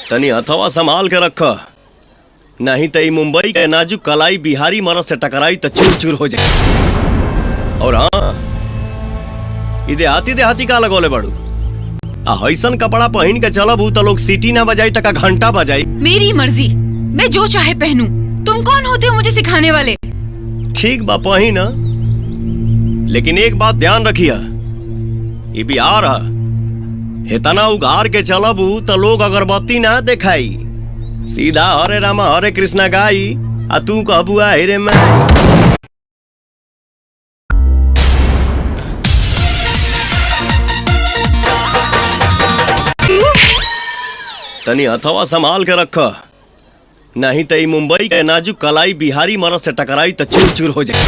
तनी हथवा संभाल के रख, नहीं तो मुंबई के नाजुक कलाई बिहारी मरद से टकराई तो चूर चूर हो जाए। और हाँ, देहाती देहाती का लगोले बड़ू, हईसन कपड़ा पहन के चलब तो लोग सीटी ना बजाई तक घंटा बजाई। मेरी मर्जी, मैं जो चाहे पहनूं। तुम कौन होते हो मुझे सिखाने वाले? ठीक बा पहिन, लेकिन एक बात ध्यान रखिया, ये बिहार है, इतना उगार के चलबू तो लोग अगरबत्ती ना दिखाई, सीधा हरे रामा हरे कृष्णा गाई आ तू कहबू रे मैं। तनी हथवा संभाल के रख, नहीं तो मुंबई के नाजुक कलाई बिहारी मरद से टकराई तो चूर चूर हो जाए।